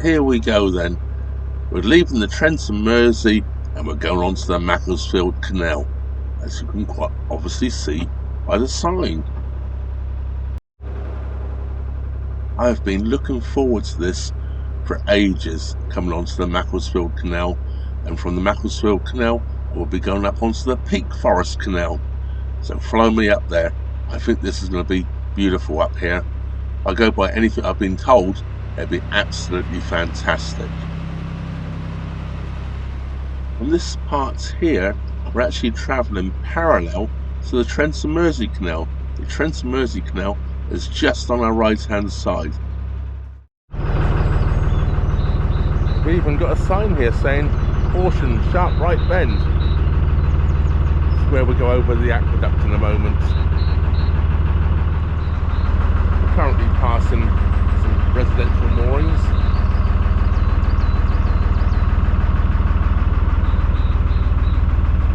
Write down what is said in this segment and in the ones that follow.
here we go then. We're leaving the Trent and Mersey and we're going on to the Macclesfield Canal, as you can quite obviously see by the sign. I've been looking forward to this for ages, coming onto the Macclesfield Canal, and from the Macclesfield Canal I will be going up onto the Peak Forest Canal. So follow me up there. I think this is going to be beautiful up here. If I go by anything I've been told, it'll be absolutely fantastic. From this part here, we're actually travelling parallel to the Trent and Mersey Canal. The Trent and Mersey Canal is just on our right hand side. We even got a sign here saying caution, sharp right bend. This is where we go over the aqueduct in a moment. We're currently passing some residential moorings.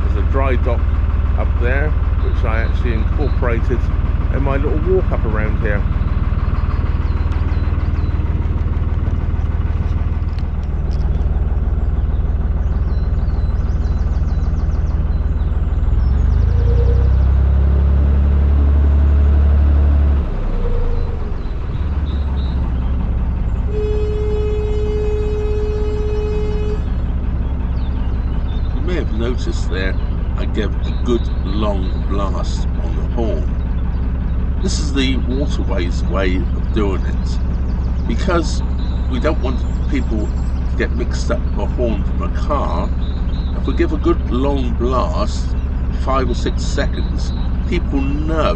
There's a dry dock up there which I actually incorporated in my little walk up around here. You may have noticed there I gave a good long blast on the horn. This is the waterways way of doing it, because we don't want people to get mixed up with a horn from a car. If we give a good long blast, 5 or 6 seconds, people know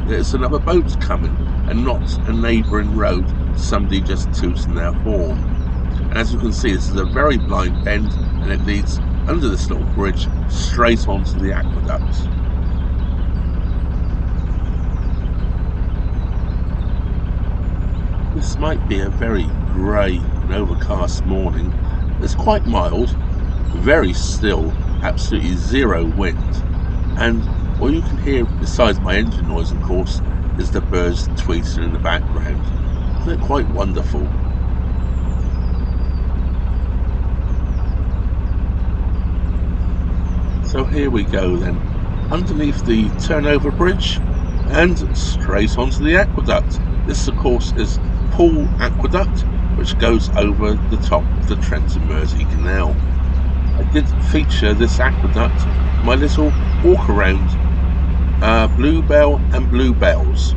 that it's another boat coming and not a neighbouring road, somebody just tooting their horn. And as you can see, this is a very blind bend and it leads under this little bridge straight onto the aqueduct. This might be a very grey and overcast morning. It's quite mild, very still, absolutely zero wind, and all you can hear besides my engine noise, of course, is the birds tweeting in the background. They're quite wonderful. So here we go then, underneath the turnover bridge and straight onto the aqueduct. This of course is Pool Aqueduct, which goes over the top of the Trent and Mersey Canal. I did feature this aqueduct in my little walk around Bluebell and Bluebells.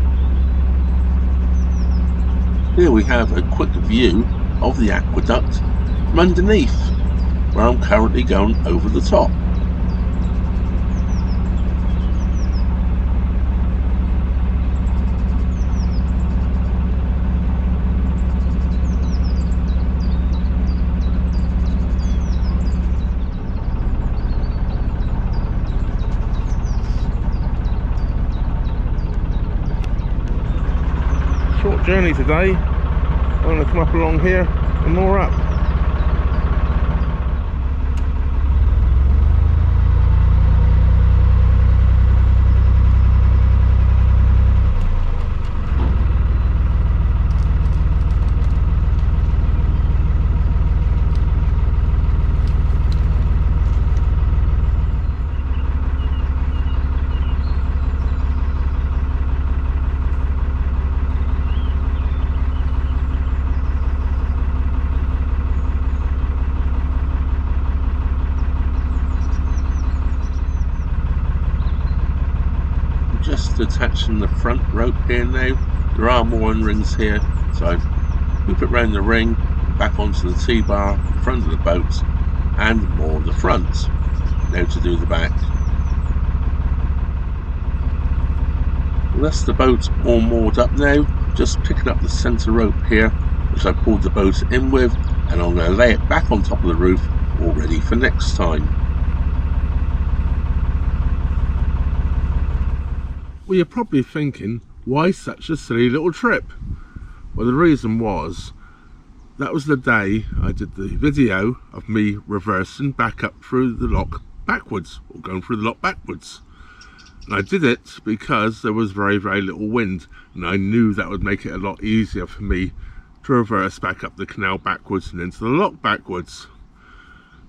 Here we have a quick view of the aqueduct from underneath, where I'm currently going over the top. Short journey today. I'm going to come up along here and more up. Just attaching the front rope here now. There are mooring rings here, so loop it round the ring, back onto the T-bar, the front of the boat, and more the front. Now to do the back. Well, that's the boat all moored up now. Just picking up the centre rope here, which I pulled the boat in with, and I'm going to lay it back on top of the roof, all ready for next time. Well, you're probably thinking, why such a silly little trip? Well, the reason was, that was the day I did the video of me reversing back up through the lock backwards, or going through the lock backwards. And I did it because there was very, very little wind, and I knew that would make it a lot easier for me to reverse back up the canal backwards and into the lock backwards.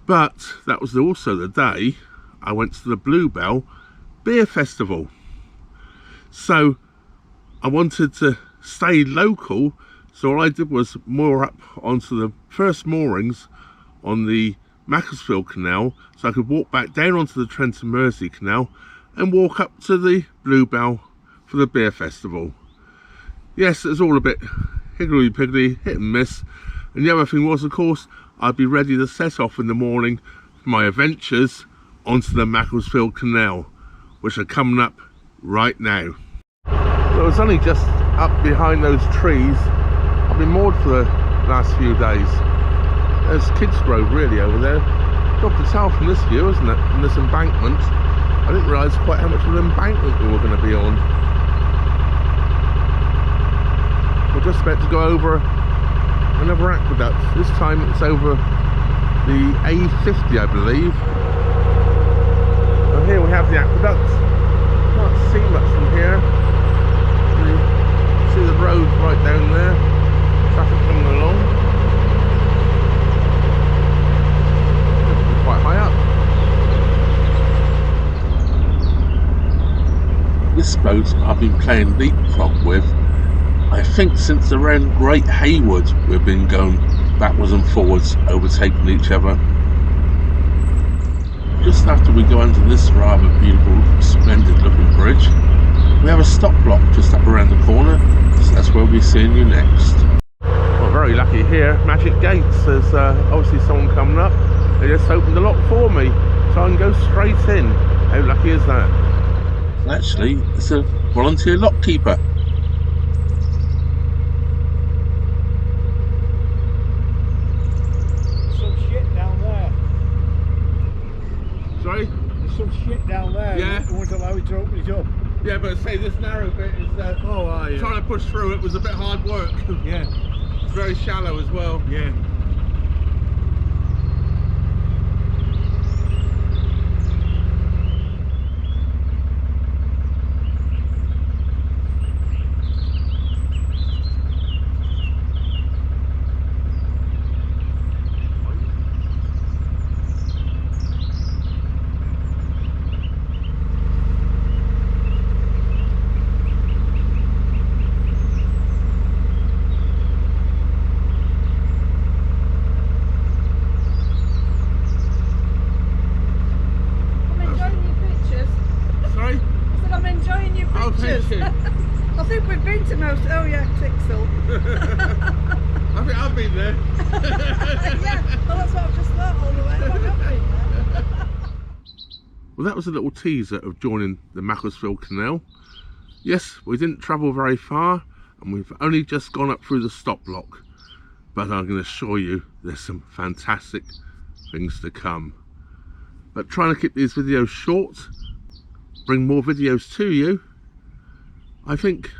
But that was also the day I went to the Bluebell Beer Festival. So I wanted to stay local, so all I did was moor up onto the first moorings on the Macclesfield Canal, so I could walk back down onto the Trent and Mersey Canal and walk up to the Bluebell for the beer festival. Yes, it was all a bit higgledy-piggledy, hit and miss, and the other thing was, of course, I'd be ready to set off in the morning for my adventures onto the Macclesfield Canal, which are coming up right now. So it's only just up behind those trees. I've been moored for the last few days. There's Kidsgrove really over there. Got to tell from this view, isn't it? From this embankment. I didn't realise quite how much of an embankment we were going to be on. We're just about to go over another aqueduct. This time it's over the A50, I believe. And here we have the aqueduct. Can't see much from here. You see the road right down there. Traffic coming along. Quite high up. This boat I've been playing leapfrog with, I think since around Great Haywood we've been going backwards and forwards, overtaking each other. Just after we go under this rather beautiful, splendid looking bridge, we have a stop block just up around the corner, so that's where we'll be seeing you next. Well, very lucky here, Magic Gates. There's obviously someone coming up. They just opened the lock for me, so I can go straight in. How lucky is that? Actually, it's a volunteer lock keeper. There's some shit down there. Sorry? There's some shit down there. Yeah. They won't allow you to open it up. Yeah, but say this narrow bit is yeah. trying to push through it was a bit hard work. Yeah. It's very shallow as well. Yeah. I think we've been to most. Oh yeah, Tixel. I think I've been there. Yeah, well that's what I've just thought all the way. I've been there. Well, that was a little teaser of joining the Macclesfield Canal. Yes, we didn't travel very far, and we've only just gone up through the stop block. But I'm going to assure you, there's some fantastic things to come. But trying to keep these videos short, bring more videos to you, I think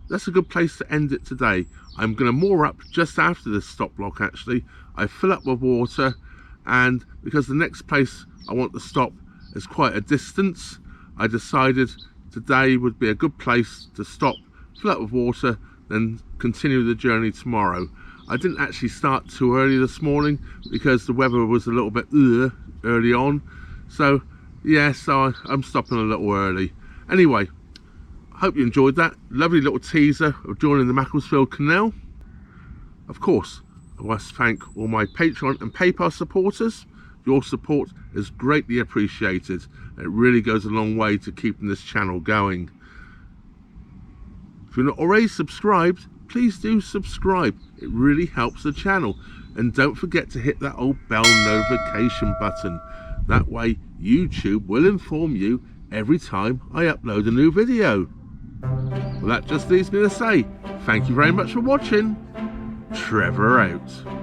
that's a good place to end it today. I'm going to moor up just after this stop block actually. I fill up with water, and because the next place I want to stop is quite a distance, I decided today would be a good place to stop, fill up with water, then continue the journey tomorrow. I didn't actually start too early this morning because the weather was a little bit early on. So yeah, so I'm stopping a little early. Anyway, hope you enjoyed that lovely little teaser of joining the Macclesfield Canal. Of course, I must thank all my Patreon and PayPal supporters. Your support is greatly appreciated. It really goes a long way to keeping this channel going. If you're not already subscribed, please do subscribe. It really helps the channel. And don't forget to hit that old bell notification button. That way YouTube will inform you every time I upload a new video. Well, that just leaves me to say thank you very much for watching. Trevor out.